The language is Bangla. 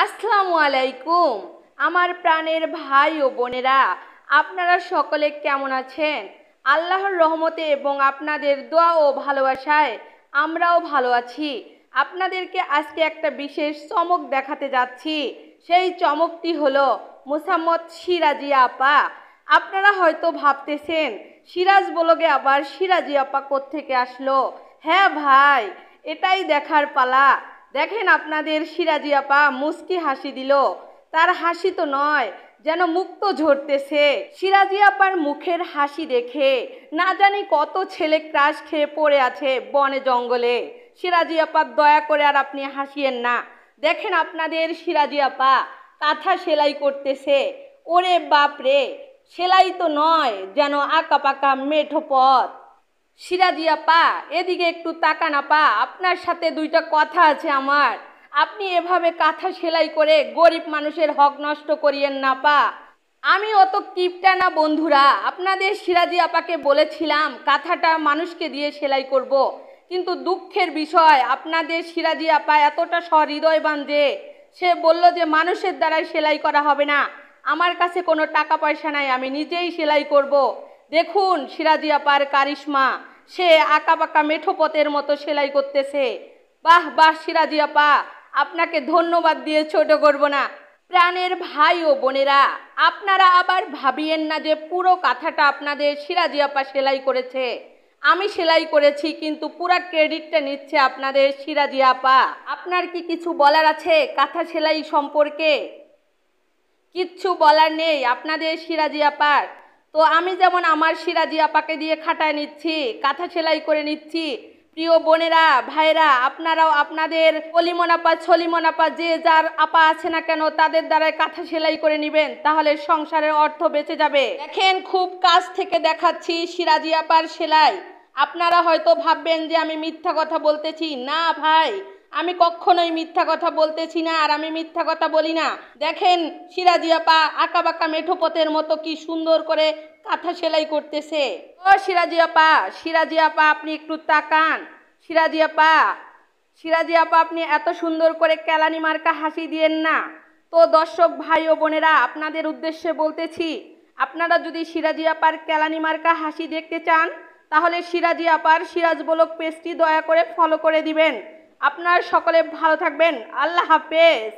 আসসালামু আলাইকুম আমার প্রাণের ভাই ও বোনেরা, আপনারা সকলে কেমন আছেন? আল্লাহর রহমতে এবং আপনাদের দোয়া ও ভালোবাসায় আমরাও ভালো আছি। আপনাদেরকে আজকে একটা বিশেষ চমক দেখাতে যাচ্ছি। সেই চমকটি হলো মোসাম্মদ সিরাজিয়া আপা। আপনারা হয়তো ভাবতেছেন সিরাজ ব্লগে আবার সিরাজি আপা কোত্থেকে আসলো। হ্যাঁ ভাই, এটাই দেখার পালা। দেখেন আপনাদের সিরাজি আপা মুস্কি হাসি দিল। তার হাসি তো নয়, যেন মুক্ত ঝরতেছে। সিরাজি আপার মুখের হাসি দেখে না জানি কত ছেলে ক্রাশ খেয়ে পড়ে আছে বনে জঙ্গলে। সিরাজি আপা দয়া করে আর আপনি হাসিয়েন না। দেখেন আপনাদের সিরাজি আপা কাঁথা সেলাই করতেছে। ওরে বাপ রে, সেলাই তো নয়, যেন আঁকা পাকা মেঠো পথ। সিরাজি আপা এদিকে একটু তাকান আপা, আপনার সাথে দুইটা কথা আছে আমার। আপনি এভাবে কাঁথা সেলাই করে গরিব মানুষের হক নষ্ট করিয়েন না আপা। আমি অত কিপটা না বন্ধুরা। আপনাদের সিরাজি আপাকে বলেছিলাম কাঁথাটা মানুষকে দিয়ে সেলাই করব, কিন্তু দুঃখের বিষয় আপনাদের সিরাজি আপা এতটা সহৃদয়বান যে সে বলল যে মানুষের দ্বারাই সেলাই করা হবে না, আমার কাছে কোনো টাকা পয়সা নাই, আমি নিজেই সেলাই করব। দেখুন সিরাজি আপার কারিশমা, সে আঁকা বাঁকা মেঠো পথের মতো সেলাই করতেছে। বাহ বাহ সিরাজি আপা, আপনাকে ধন্যবাদ দিয়ে ছোট করব না। প্রাণের ভাই ও বোনেরা, আপনারা আবার ভাবিয়েন না যে পুরো কাঁথাটা আপনাদের সিরাজি আপা সেলাই করেছে। আমি সেলাই করেছি, কিন্তু পুরা ক্রেডিটটা নিচ্ছে আপনাদের সিরাজি আপা। আপনার কি কিছু বলার আছে কাঁথা সেলাই সম্পর্কে? কিচ্ছু বলার নেই আপনাদের সিরাজি আপার? তো আমি যেমন আমার সিরাজি আপাকে দিয়ে খাটায় নিচ্ছি, কাঁথা সেলাই করে নিচ্ছি, প্রিয় বোনেরা ভাইরা আপনারাও আপনাদের অলিমন আপা ছলিমন আপা যে যার আপা আছে না কেন তাদের দ্বারাই কাঁথা সেলাই করে নেবেন, তাহলে সংসারের অর্থ বেঁচে যাবে। দেখেন খুব কাছ থেকে দেখাচ্ছি সিরাজি আপার সেলাই। আপনারা হয়তো ভাববেন যে আমি মিথ্যা কথা বলতেছি। না ভাই, আমি কখনোই মিথ্যা কথা বলতেছি না, আর আমি মিথ্যা কথা বলি না। দেখেন সিরাজি আপা আঁকা বাঁকা মেঠো পথের মতো কি সুন্দর করে কাঁথা সেলাই করতেছে। ও সিরাজি আপা, সিরাজি আপা আপনি একটু তাকান। সিরাজি আপা, সিরাজি আপা আপনি এত সুন্দর করে কেলানি মার্কা হাসি দিয়েন না। তো দর্শক ভাই ও বোনেরা, আপনাদের উদ্দেশ্যে বলতেছি, আপনারা যদি সিরাজি আপার কেলানি মার্কা হাসি দেখতে চান, তাহলে সিরাজি আপার সিরাজ ব্লগ পেজটি দয়া করে ফলো করে দিবেন। আপনারা সকলে ভালো থাকবেন। আল্লাহ হাফেজ।